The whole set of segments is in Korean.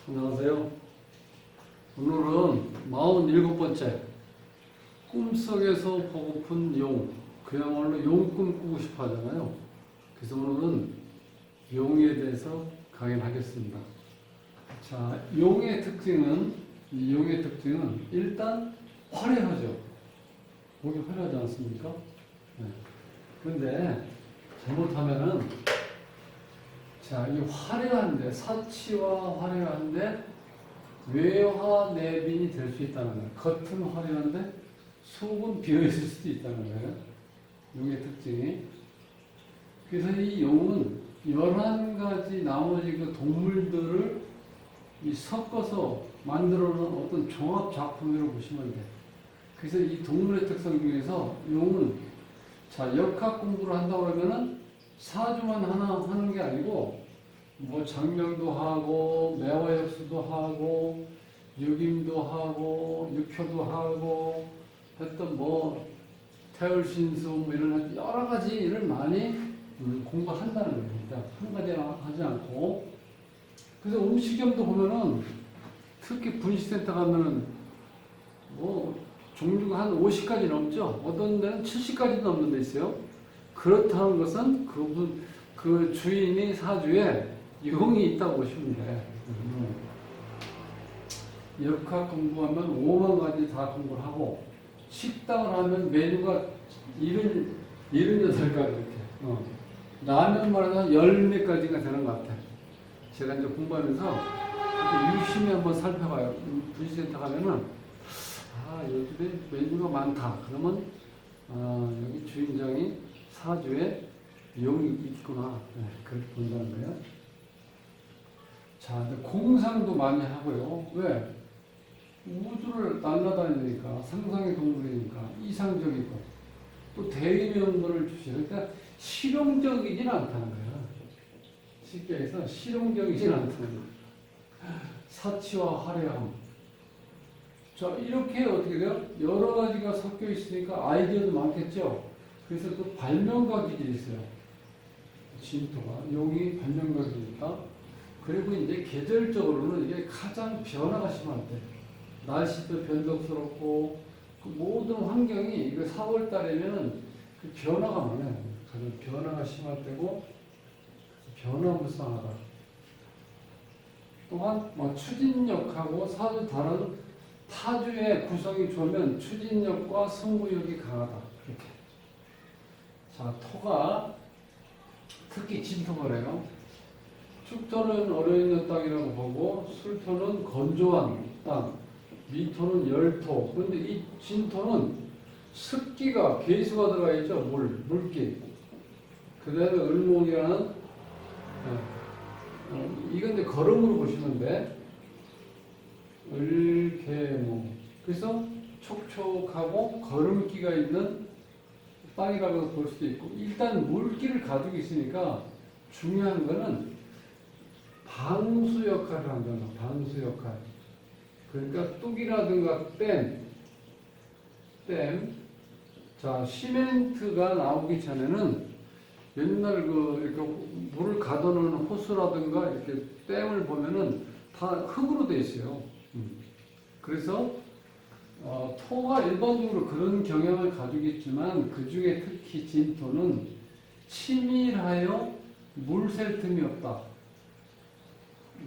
안녕하세요. 오늘은 47번째 꿈속에서 보고픈 용, 그야말로 용꿈 꾸고 싶어 하잖아요. 그래서 오늘은 용에 대해서 강의를 하겠습니다. 자, 용의 특징은 일단 화려하죠. 보기 화려하지 않습니까? 네. 근데 잘못하면은 자, 이 화려한데, 사치와 화려한데 외화 내빈이 될 수 있다는 거예요. 겉은 화려한데 속은 비어있을 수도 있다는 거예요. 용의 특징이. 그래서 이 용은 11가지 나머지 그 동물들을 섞어서 만들어 놓은 어떤 종합 작품이라고 보시면 돼요. 그래서 이 동물의 특성 중에서 용은 자, 역학 공부를 한다고 그러면은 사주만 하나 하는 게 아니고 뭐 장명도 하고 매화역수도 하고 육임도 하고 육효도 하고 했던 뭐 태울신수 뭐 이런 여러 가지 일을 많이 공부한다는 겁니다. 한 가지 하지 않고. 그래서 음식점도 보면은 특히 분식센터 가면은 뭐 종류가 한 50가지 넘죠. 어떤 데는 70가지도 넘는 데 있어요. 그렇다는 것은 그 주인이 사주에 용이 있다고 보시면 돼. 역학 공부하면 5만 가지 다 공부를 하고, 식당을 하면 메뉴가 78가지 이렇게. 라면만 해서 10몇 가지가 되는 것 같아. 제가 이제 공부하면서 유심히 한번 살펴봐요. 분식센터 가면은, 요즘에 메뉴가 많다. 그러면, 여기 주인장이 사주에 용이 있구나. 네, 그렇게 본다는 거예요. 자, 공상도 많이 하고요. 왜? 우주를 날아다니니까, 상상의 동물이니까, 이상적이고, 또 대의명분을 주시요. 그러니까 실용적이진 않다는 거예요. 쉽게 해서 실용적이진 않다는 거예요. 사치와 화려함. 자, 이렇게 어떻게 돼요? 여러 가지가 섞여 있으니까 아이디어도 많겠죠? 그래서 또 발명가 기질이 있어요. 진토가. 용이 발명가기니까. 그리고 이제 계절적으로는 이게 가장 변화가 심한데, 날씨도 변덕스럽고, 그 모든 환경이, 이거 4월 달이면 그 변화가 많아요. 가장 변화가 심할 때고, 변화무쌍하다. 또한, 추진력하고 사주 다른 타주의 구성이 좋으면 추진력과 승부욕이 강하다. 이렇게. 자, 토가 특히 진토가래요. 축토는 얼어있는 땅이라고 보고, 술토는 건조한 땅, 미토는 열토. 그런데 이 진토는 습기가 계수가 들어가 있죠. 물기. 그 다음에 을목이라는 이건 이제 걸음으로 보시면 돼. 을개목. 그래서 촉촉하고 걸음기가 있는 땅이라고 볼 수도 있고, 일단 물기를 가지고 있으니까 중요한 거는 방수 역할을 한다는 거. 방수 역할. 그러니까 뚝이라든가 댐. 자, 시멘트가 나오기 전에는 옛날 이렇게 물을 가둬놓은 호수라든가 이렇게 댐을 보면은 다 흙으로 돼 있어요. 그래서 토가 일반적으로 그런 경향을 가지고 있지만 그 중에 특히 진토는 치밀하여 물 셀 틈이 없다.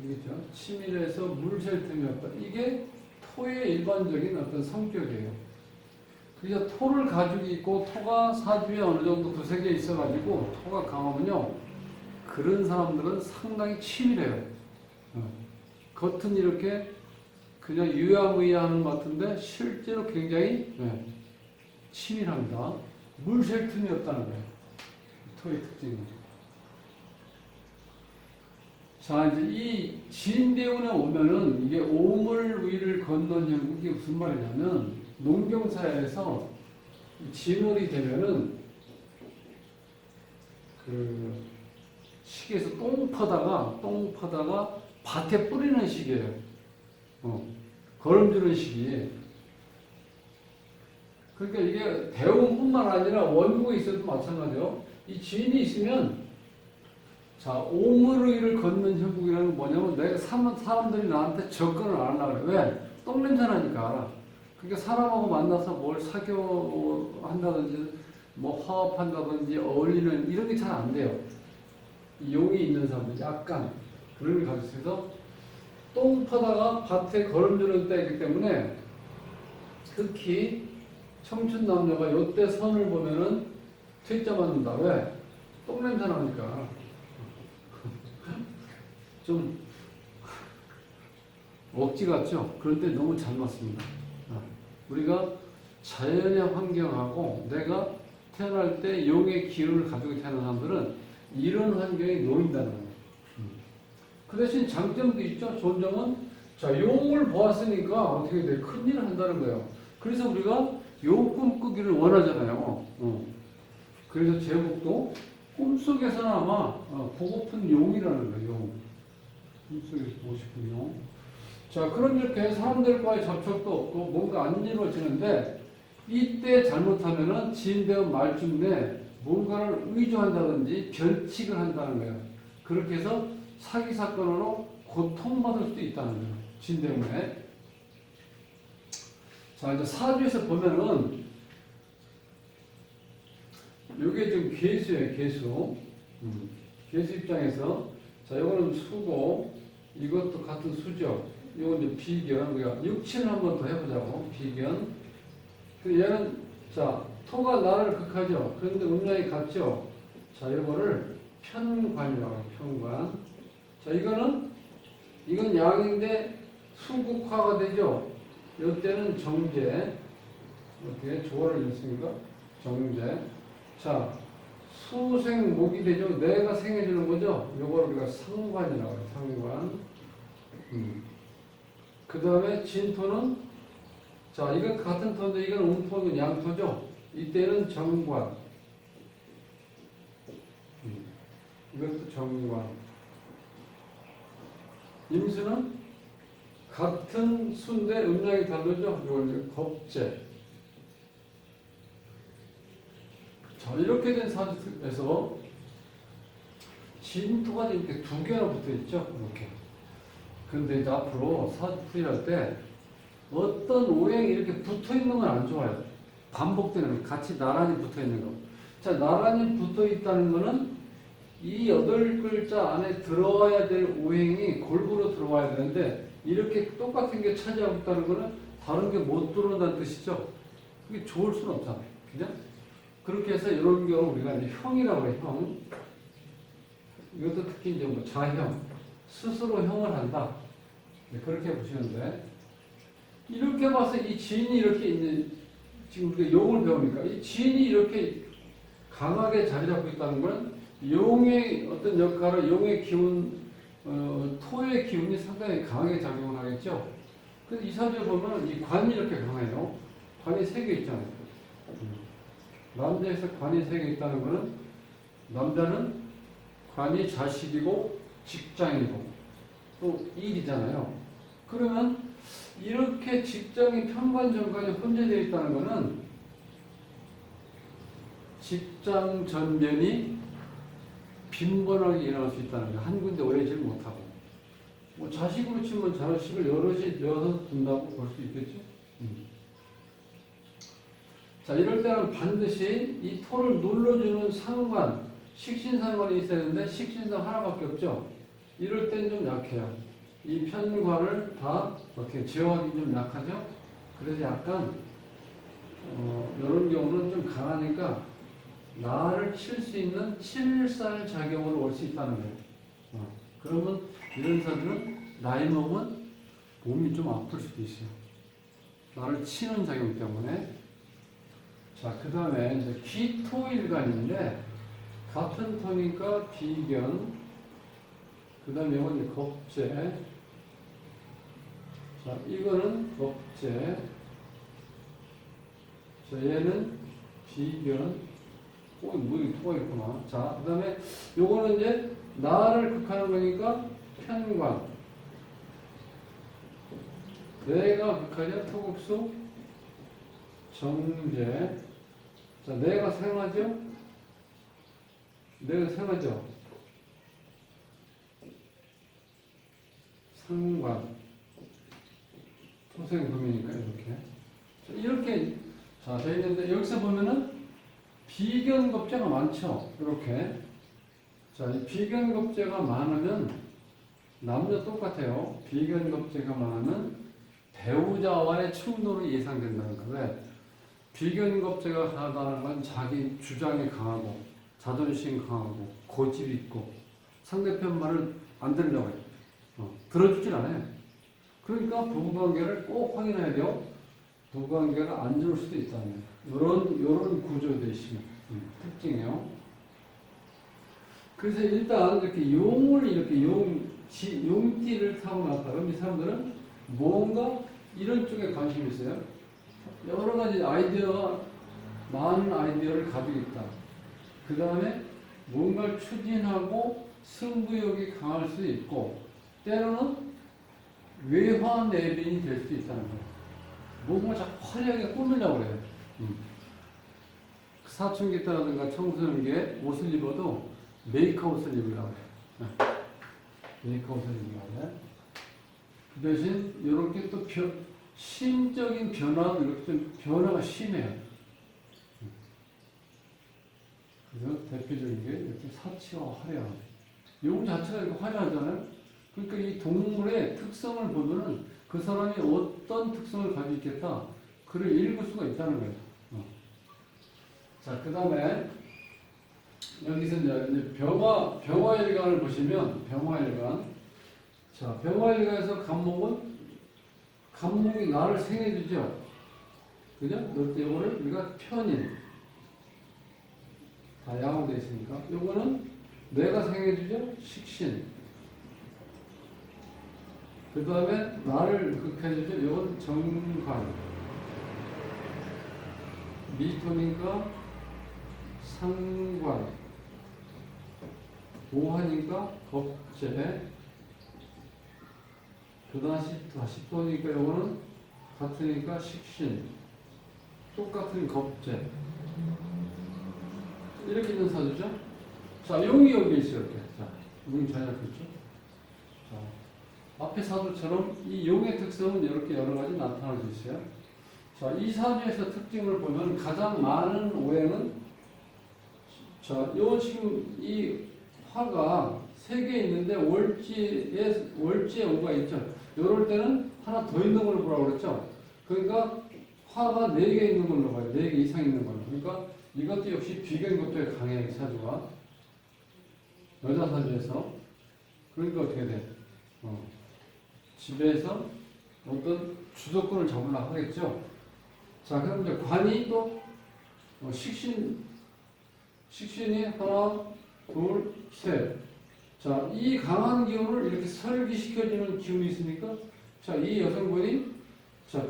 이게죠. 치밀해서 물 셀 틈이 없다. 이게 토의 일반적인 어떤 성격이에요. 그래서 토를 가지고 있고 토가 사주에 어느 정도 두세 개 있어가지고 토가 강하면요. 그런 사람들은 상당히 치밀해요. 겉은 이렇게 그냥 유야무야하는 것 같은데 실제로 굉장히 치밀합니다. 물 셀 틈이 없다는 거예요. 토의 특징이. 자, 이제 이 진대운에 오면은 이게 오물 위를 건넌 형, 이게 무슨 말이냐면 농경사에서 진월이 되면은 그 시기에서 똥 퍼다가 밭에 뿌리는 시기예요. 거름 주는 시기. 그러니까 이게 대운뿐만 아니라 원국에 있어도 마찬가지요. 이 진이 있으면 자, 오므르기를 걷는 형국이라는 건 뭐냐면 내가 사람들이 나한테 접근을 안 하려고 그래. 왜? 똥냄새 나니까. 그러니까 사람하고 만나서 뭘 사교한다든지 뭐 화합한다든지 어울리는 이런 게 잘 안 돼요. 용이 있는 사람들 약간 그런 걸 가지고 있어서 똥 파다가 밭에 걸음주는 때이기 때문에 특히 청춘 남녀가 요때 선을 보면은 퇴짜 맞는다. 왜? 똥냄새 나니까. 좀 억지 같죠? 그런데 너무 잘 맞습니다. 우리가 자연의 환경하고 내가 태어날 때 용의 기운을 가지고 태어난 사람들은 이런 환경에 놓인다는 거예요. 그 대신 장점도 있죠. 좋은 점은 자, 용을 보았으니까 어떻게 돼? 큰일을 한다는 거예요. 그래서 우리가 용 꿈꾸기를 원하잖아요. 그래서 제목도 꿈속에서는 아마 보고픈 용이라는 거예요. 용. 꿈속에서 보고 싶은 용. 자, 그런 이렇게 사람들과의 접촉도 없고 뭔가 안 이루어지는데 이때 잘못하면은 지인되은 말쯤 내 뭔가를 의존한다든지 변칙을 한다는 거예요. 그렇게 해서 사기 사건으로 고통받을 수도 있다는 거예요. 진 때문에. 자, 이제 사주에서 보면은 요게 좀 개수예요, 개수. 개수 입장에서 자, 요거는 수고 이것도 같은 수죠. 이건 이제 비견. 우리가 육친을 한 번 더 해보자고. 비견. 얘는 자, 토가 나를 극하죠. 그런데 음양이 같죠. 자, 이거를 편관이라고 해요. 편관. 자, 이건 양인데 수국화가 되죠. 이때는 정제. 이렇게 조화를 넣습니까? 정제. 자, 수생목이 되죠. 내가 생해주는 거죠. 요걸 우리가 상관이라고 해요. 상관. 그 다음에 진토는 자, 이건 같은 토인데 이건 음토, 이건 양토죠. 이때는 정관. 이것도 정관. 임수는 같은 수인데 음양이 다르죠. 이걸 겁재. 자, 이렇게 된 사주에서 진토가 이렇게 두 개나 붙어 있죠. 이렇게. 근데 이제 앞으로 사주 풀이할 때 어떤 오행이 이렇게 붙어 있는 건 안 좋아요. 반복되는 거, 같이 나란히 붙어 있는 거. 자, 나란히 붙어 있다는 거는 이 8글자 안에 들어와야 될 오행이 골고루 들어와야 되는데 이렇게 똑같은 게 차지하고 있다는 거는 다른 게 못 들어온다는 뜻이죠. 그게 좋을 수는 없잖아요. 그냥? 그렇게 해서 이런 경우 우리가 이제 형이라고 해요. 형. 이것도 특히 이제 뭐 자형. 스스로 형을 한다. 그렇게 보시는데 이렇게 봐서 이 지인이 이렇게 이제 지금 우리가 용을 배우니까 이 지인이 이렇게 강하게 자리 잡고 있다는 건 용의 어떤 역할을 용의 기운, 토의 기운이 상당히 강하게 작용을 하겠죠. 그래서 이 사주에 보면 이 관이 이렇게 강해요. 관이 3개 있잖아요. 남자에서 관이 3개 있다는 거는 남자는 관이 자식이고 직장이고 또 일이잖아요. 그러면 이렇게 직장이 편관 정관이 혼재되어 있다는 것은 직장 전면이 빈번하게 일어날 수 있다는 거예요. 한 군데 오래 있지 못하고. 뭐 자식으로 치면 자식을 여럿이 여섯 둔다고 볼 수 있겠죠. 자, 이럴 때는 반드시 이 토를 눌러주는 상관, 식신상관이 있어야 되는데 식신상 하나밖에 없죠. 이럴 땐 좀 약해요. 이 편관을 다 이렇게 제어하기 좀 약하죠. 그래서 약간 이런 경우는 좀 강하니까 나를 칠 수 있는 칠살 작용으로 올 수 있다는 거예요. 그러면 이런 사람들은 나이 먹으면 몸이 좀 아플 수도 있어요. 나를 치는 작용 때문에. 자, 그 다음에 이제 기토일간인데 같은 토니까 비견. 그 다음에 이건 이제 겁재. 자, 이거는 겁재. 자, 얘는 비견. 뭐 이게 토가 있구나. 자, 그 다음에 요거는 이제 나를 극하는 거니까 편관. 내가 극하냐? 토국수 정제. 자, 내가 생하죠? 내가 생하죠? 상관, 토생금이니까 이렇게 자, 되어 있는데 여기서 보면은 비견급제가 많죠. 이렇게. 자, 이 비견급제가 많으면 남녀 똑같아요. 비견급제가 많으면 배우자와의 충돌이 예상된다는 거예요. 왜? 비견급제가 강하다는 건 자기 주장이 강하고 자존심 강하고 고집 있고 상대편 말을 안 들으려고 해요. 들어주질 않아요. 그러니까 부부관계를 꼭 확인해야 돼요. 부부관계가 안 좋을 수도 있다는 거예요. 이런 구조되어 있으면 특징이에요. 그래서 일단 이렇게 용띠를 타고 나왔다. 그럼 이 사람들은 뭔가 이런 쪽에 관심이 있어요. 여러 가지 많은 아이디어를 가지고 있다. 그 다음에 뭔가를 추진하고 승부욕이 강할 수 있고, 때로는 외화내빈이 될 수 있다는 거예요. 뭔가 자꾸 화려하게 꾸미려고 그래요. 사춘기 때라든가 청소년기에 옷을 입어도 메이크업을 입으려고 해요. 메이크업을 입으려고 해요. 그 대신 이렇게 또 심적인 변화도 이렇게 좀 변화가 심해요. 그래서 대표적인 게 이렇게 사치와 화려함. 용 자체가 이렇게 화려하잖아요. 그러니까 이 동물의 특성을 보면은 그 사람이 어떤 특성을 가지고 있겠다. 그를 읽을 수가 있다는 거예요. 자, 그 다음에 여기서 이제 병화일간을 보시면 병화일간. 자, 병화일간에서 간목이 나를 생해주죠. 그죠? 이거를 우리가 편인. 다 양호되어 있으니까. 요거는 내가 생해주죠? 식신. 그 다음에 나를 극해주죠? 요건 정관. 미토니까 상관. 오하니까 겁제. 그 다시 또니까 요거는 같으니까 식신. 똑같은 겁제. 이렇게 있는 사주죠? 자, 용이 여기 있어요, 이렇게. 자, 용이 잘 잡혔죠? 자, 앞에 사주처럼 이 용의 특성은 이렇게 여러 가지 나타날 수 있어요. 자, 이 사주에서 특징을 보면 가장 많은 오행은, 자, 요 지금 이 화가 3개 있는데 월지에 오가 있죠. 요럴 때는 하나 더 있는 걸로 보라고 그랬죠. 그러니까 화가 4개 있는 걸로 봐요. 4개 이상 있는 걸로. 그러니까 이것도 역시 비견급제가 강해요, 사주가. 여자 사주에서. 그러니까 어떻게 돼? 집에서 어떤 주도권을 잡으려고 하겠죠. 자, 그럼 이제 관이 또 식신이 하나, 둘, 셋. 자, 이 강한 기운을 이렇게 설기시켜주는 기운이 있으니까, 자, 이 여성분이, 자,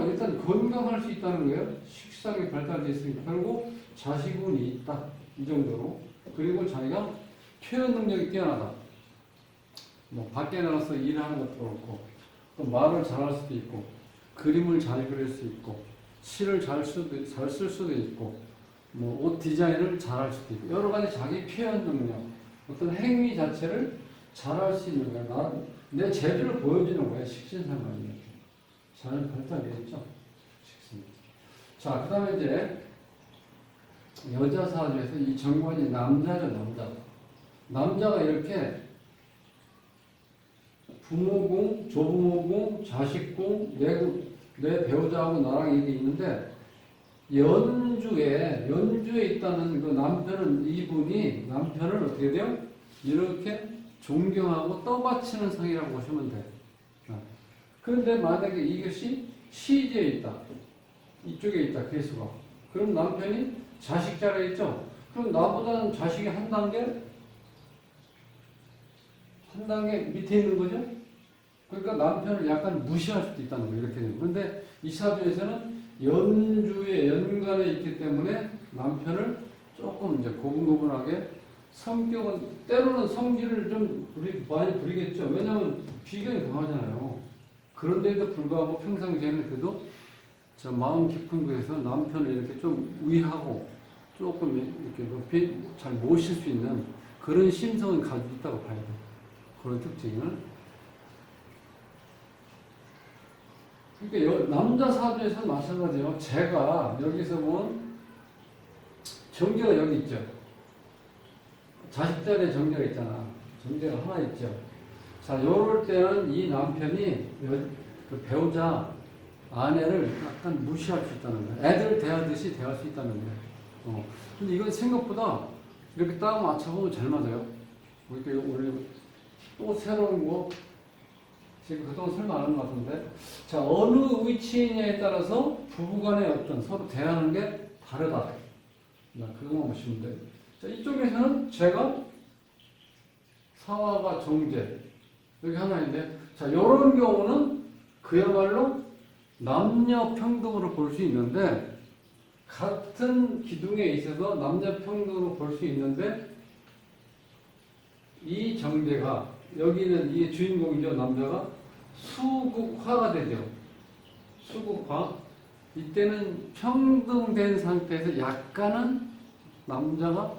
일단 건강할 수 있다는 거예요. 식상이 발달되어 있으니까. 결국 자식운이 있다. 이 정도로. 그리고 자기가 표현 능력이 뛰어나다. 뭐, 밖에 나가서 일하는 것도 그렇고, 또 말을 잘할 수도 있고, 그림을 잘 그릴 수 있고, 시를 잘 쓸 수도 있고, 뭐, 옷 디자인을 잘할 수도 있고, 여러 가지 자기 표현 능력, 어떤 행위 자체를 잘할 수 있는 거야. 내 재주를 보여주는 거야. 식신상관이 이렇게. 잘 발달되어 있죠. 식신. 자, 그 다음에 이제, 여자 사주에서 이 정관이 남자죠, 남자. 남자가 이렇게 부모궁, 조부모궁, 자식궁, 내 배우자하고 나랑 이게 있는데, 연주에 있다는 그 이분이 남편을 어떻게 돼요? 이렇게 존경하고 떠받치는 상이라고 보시면 돼요. 그런데 만약에 이것이 시지에 있다. 이쪽에 있다, 개수가. 그럼 남편이 자식 자리에 있죠? 그럼 나보다는 자식이 한 단계 밑에 있는 거죠? 그러니까 남편을 약간 무시할 수도 있다는 거예요. 이렇게 되면. 그런데 이 사주에서는 연간에 있기 때문에 남편을 조금 이제 고분고분하게 성격은, 때로는 성질을 좀 많이 부리겠죠. 왜냐하면 비견이 강하잖아요. 그런데도 불구하고 평상시에는 그래도 저 마음 깊은 곳에서 남편을 이렇게 좀 위하고 조금 이렇게 높이 잘 모실 수 있는 그런 심성을 가지고 있다고 봐야 돼요. 그런 특징을. 그러니까 남자 사주에서 마찬가지예요. 제가 여기서 본 정제가 여기 있죠. 자식들의 정제가 있잖아. 정제가 하나 있죠. 자, 요럴 때는 이 남편이 그 배우자 아내를 약간 무시할 수 있다는 거야. 애들 대하듯이 대할 수 있다는 거야. 근데 이건 생각보다 이렇게 딱 맞춰보면 잘 맞아요. 그러니까 오늘 또 새로운 거 지금 그동안 설명 안 한 것 같은데, 자, 어느 위치에 있냐에 따라서 부부간의 어떤 서로 대하는 게 다르다. 그것만 보시면 돼요. 자, 이쪽에서는 제가 사화가 정제 여기 하나 있는데, 자, 이런 경우는 그야말로 남녀 평등으로 볼 수 있는데, 같은 기둥에 있어서 남녀 평등으로 볼 수 있는데, 이 정제가 여기는 이 주인공이죠. 남자가 수국화가 되죠. 수국화. 이때는 평등된 상태에서 약간은 남자가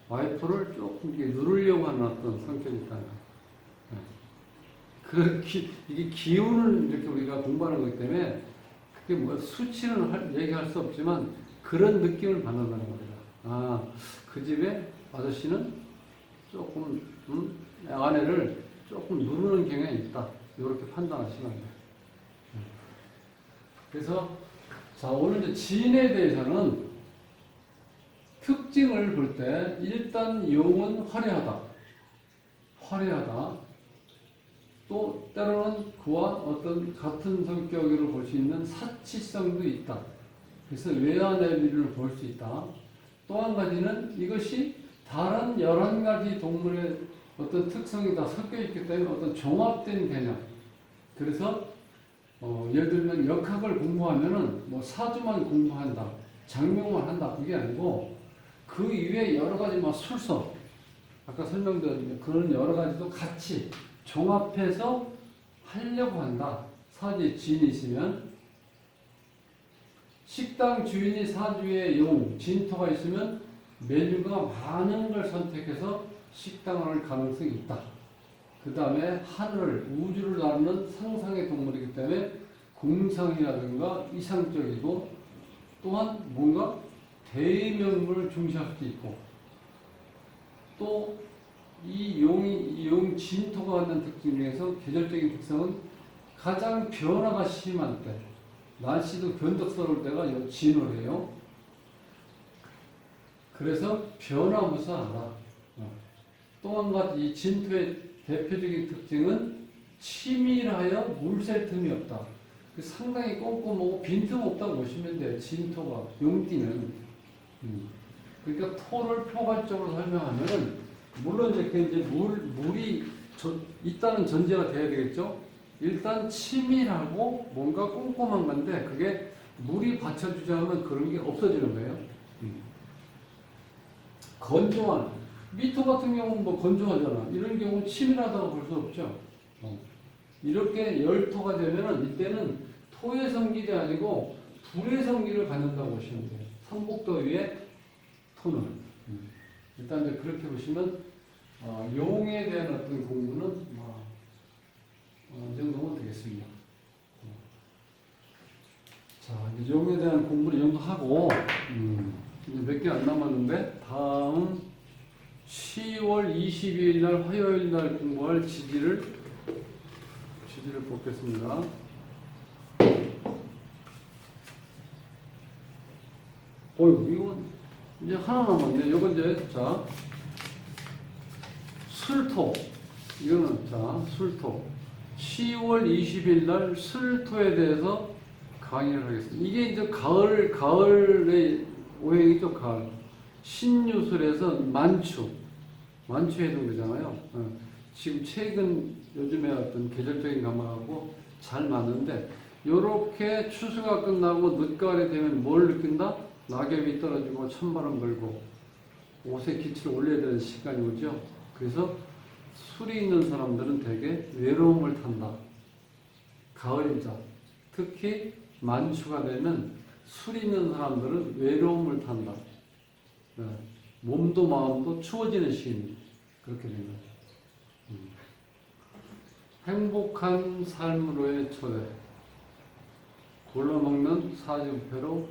와이프를 조금 누르려고 하는 어떤 성격이 있다는 거예요. 이게 기운을 이렇게 우리가 공부하는 거기 때문에 그게 뭐 수치는 얘기할 수 없지만 그런 느낌을 받는다는 겁니다. 아, 그 집에 아저씨는 조금 아내를 조금 누르는 경향이 있다. 이렇게 판단하시면 돼요. 그래서 자, 오늘 이제 지인에 대해서는 특징을 볼 때 일단 용은 화려하다. 화려하다. 또 때로는 그와 어떤 같은 성격으로 볼 수 있는 사치성도 있다. 그래서 외환의미를 볼 수 있다. 또 한 가지는 이것이 다른 11가지 동물의 어떤 특성이 다 섞여 있기 때문에 어떤 종합된 개념. 그래서 예를 들면 역학을 공부하면은 뭐 사주만 공부한다, 장명만 한다 그게 아니고 그 이외에 여러 가지 막 술서 아까 설명드린 그런 여러 가지도 같이 종합해서 하려고 한다. 사주에 지인이 있으면 식당 주인이 사주에 용, 진토가 있으면 메뉴가 많은 걸 선택해서 식당을 할 가능성이 있다. 그 다음에 하늘, 우주를 나누는 상상의 동물이기 때문에 공상이라든가 이상적이고 또한 뭔가 대명물을 중시할 수도 있고 또 이 용 진토가 갖는 특징 중에서 계절적인 특성은 가장 변화가 심한 때 날씨도 변덕스러울 때가 진월이에요. 그래서 변화무쌍하다. 또 한 가지 이 진토의 대표적인 특징은 치밀하여 물샐 틈이 없다. 상당히 꼼꼼하고 빈틈 없다고 보시면 돼요. 진토가 용띠는. 그러니까 토를 포괄적으로 설명하면은 물론 이제 물이 있다는 전제가 돼야 되겠죠. 일단 치밀하고 뭔가 꼼꼼한 건데 그게 물이 받쳐주지 않으면 그런 게 없어지는 거예요. 건조한 미토 같은 경우는 뭐 건조하잖아. 이런 경우는 치밀하다고 볼 수 없죠. 이렇게 열토가 되면은 이때는 토의 성질이 아니고 불의 성질을 갖는다고 보시면 돼요. 삼복도 위에 토는. 일단 이제 그렇게 보시면 용에 대한 어떤 공부는 이 정도면 되겠습니다. 자, 이제 용에 대한 공부를 이 정도 하고 이제 몇 개 안 남았는데 다음 10월 22일 날 화요일 날 공부할 지지를 뽑겠습니다. 이건 이제 하나 남았네. 이건 이제 자 술토. 이거는 자 술토. 10월 20일 날 술토에 대해서 강의를 하겠습니다. 이게 이제 가을의 오행이죠. 가을. 신유술에서 만추에 해당되잖아요. 지금 최근 요즘에 어떤 계절적인 감각하고 잘 맞는데 요렇게 추수가 끝나고 늦가을이 되면 뭘 느낀다? 낙엽이 떨어지고 찬바람 불고 옷에 기치를 올려야 되는 시간이 오죠. 그래서 술이 있는 사람들은 되게 외로움을 탄다. 가을이자 특히 만추가 되면 술 있는 사람들은 외로움을 탄다. 몸도 마음도 추워지는 시기입니다. 그렇게 됩니다. 행복한 삶으로의 초대. 골라 먹는 사지부패로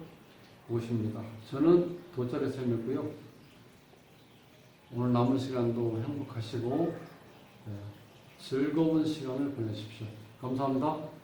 모십니다. 저는 돗자리 쌤이고요. 오늘 남은 시간도 행복하시고 즐거운 시간을 보내십시오. 감사합니다.